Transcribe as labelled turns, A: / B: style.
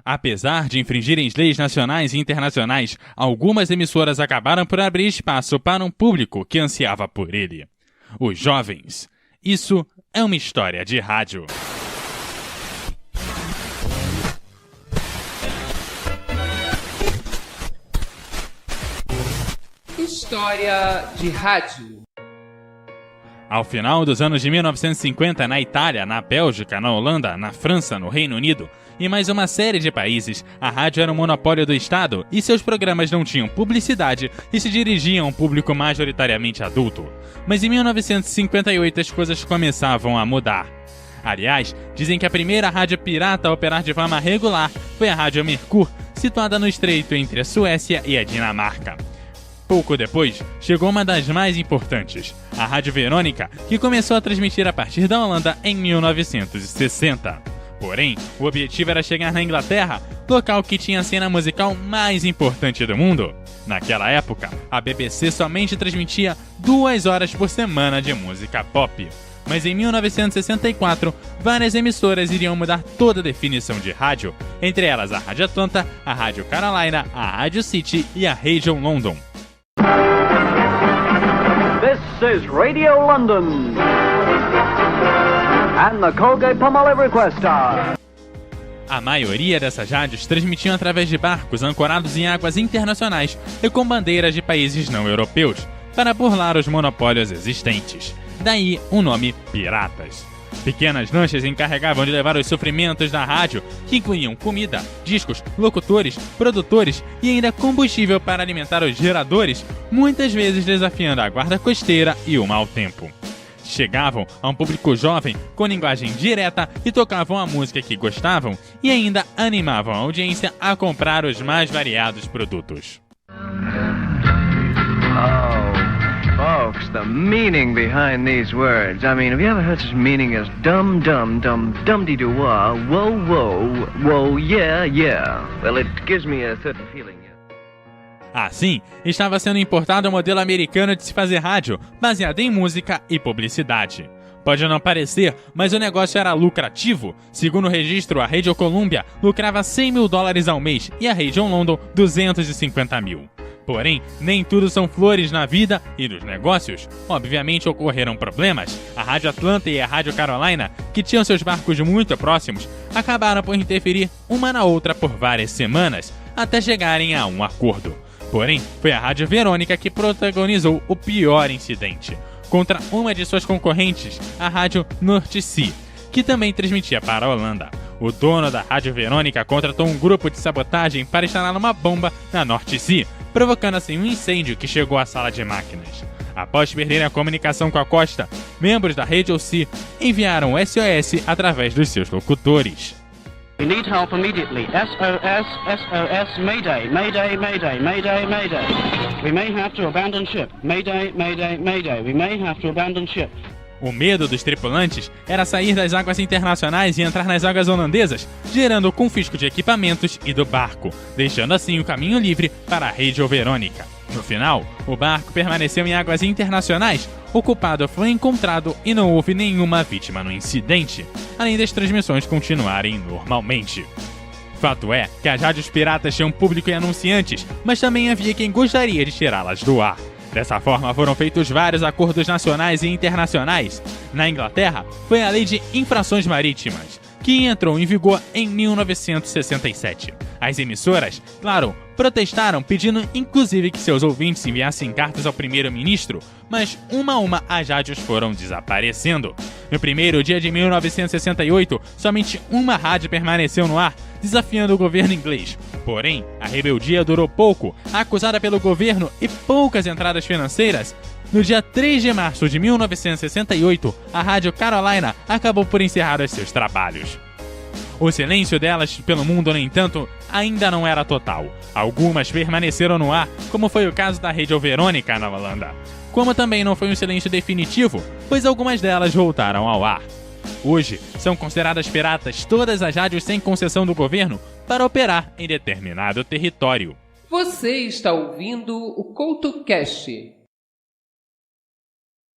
A: Apesar de infringirem leis nacionais e internacionais, algumas emissoras acabaram por abrir espaço para um público que ansiava por ele: os jovens. Isso é uma história de rádio.
B: História de rádio.
A: Ao final dos anos de 1950, na Itália, na Bélgica, na Holanda, na França, no Reino Unido e mais uma série de países, a rádio era um monopólio do Estado e seus programas não tinham publicidade e se dirigiam a um público majoritariamente adulto. Mas em 1958 as coisas começavam a mudar. Aliás, dizem que a primeira rádio pirata a operar de forma regular foi a Rádio Mercur, situada no estreito entre a Suécia e a Dinamarca. Pouco depois, chegou uma das mais importantes, a Rádio Verônica, que começou a transmitir a partir da Holanda em 1960. Porém, o objetivo era chegar na Inglaterra, local que tinha a cena musical mais importante do mundo. Naquela época, a BBC somente transmitia 2 horas por semana de música pop. Mas em 1964, várias emissoras iriam mudar toda a definição de rádio, entre elas a Rádio Atlanta, a Rádio Carolina, a Rádio City e a Radio London.
C: This is Radio London and the Colgate-Palmolive Requestar.
A: A maioria dessas rádios transmitiam através de barcos ancorados em águas internacionais e com bandeiras de países não europeus, para burlar os monopólios existentes. Daí o nome Piratas. Pequenas lanchas encarregavam de levar os suprimentos da rádio, que incluíam comida, discos, locutores, produtores e ainda combustível para alimentar os geradores, muitas vezes desafiando a guarda costeira e o mau tempo. Chegavam a um público jovem com linguagem direta e tocavam a música que gostavam e ainda animavam a audiência a comprar os mais variados produtos.
D: Folks, the meaning behind these words. I mean, have you ever heard such meaning as dum dum dum dum-de-doo-wah, whoa whoa, whoa yeah yeah? Well, it gives me a certain feeling.
A: Assim, estava sendo importado o modelo americano de se fazer rádio, baseado em música e publicidade. Pode não parecer, mas o negócio era lucrativo. Segundo o registro, a Radio Columbia lucrava $100 mil ao mês e a Radio London 250 mil. Porém, nem tudo são flores na vida e nos negócios. Obviamente ocorreram problemas. A Rádio Atlanta e a Rádio Carolina, que tinham seus barcos muito próximos, acabaram por interferir uma na outra por várias semanas, até chegarem a um acordo. Porém, foi a Rádio Verônica que protagonizou o pior incidente, contra uma de suas concorrentes, a Rádio North Sea, que também transmitia para a Holanda. O dono da Rádio Verônica contratou um grupo de sabotagem para instalar uma bomba na North Sea, provocando assim um incêndio que chegou à sala de máquinas. Após perderem a comunicação com a costa, membros da Radio Sea enviaram o SOS através dos seus locutores.
E: We need help immediately. SOS, SOS, Mayday, Mayday, Mayday, Mayday, Mayday. We may have to abandon ship. Mayday, Mayday, Mayday. We may have to abandon ship.
A: O medo dos tripulantes era sair das águas internacionais e entrar nas águas holandesas, gerando o confisco de equipamentos e do barco, deixando assim o caminho livre para a Radio Verônica. No final, o barco permaneceu em águas internacionais, o culpado foi encontrado e não houve nenhuma vítima no incidente, além das transmissões continuarem normalmente. Fato é que as rádios piratas tinham público e anunciantes, mas também havia quem gostaria de tirá-las do ar. Dessa forma, foram feitos vários acordos nacionais e internacionais. Na Inglaterra, foi a Lei de Infrações Marítimas, que entrou em vigor em 1967. As emissoras, claro, protestaram, pedindo inclusive que seus ouvintes enviassem cartas ao primeiro-ministro, mas uma a uma as rádios foram desaparecendo. No primeiro dia de 1968, somente uma rádio permaneceu no ar, desafiando o governo inglês. Porém, a rebeldia durou pouco, acusada pelo governo e poucas entradas financeiras. No dia 3 de março de 1968, a Rádio Carolina acabou por encerrar os seus trabalhos. O silêncio delas pelo mundo, no entanto, ainda não era total. Algumas permaneceram no ar, como foi o caso da Radio Verônica na Holanda. Como também não foi um silêncio definitivo, pois algumas delas voltaram ao ar. Hoje, são consideradas piratas todas as rádios sem concessão do governo para operar em determinado território.
B: Você está ouvindo o CoutoCast.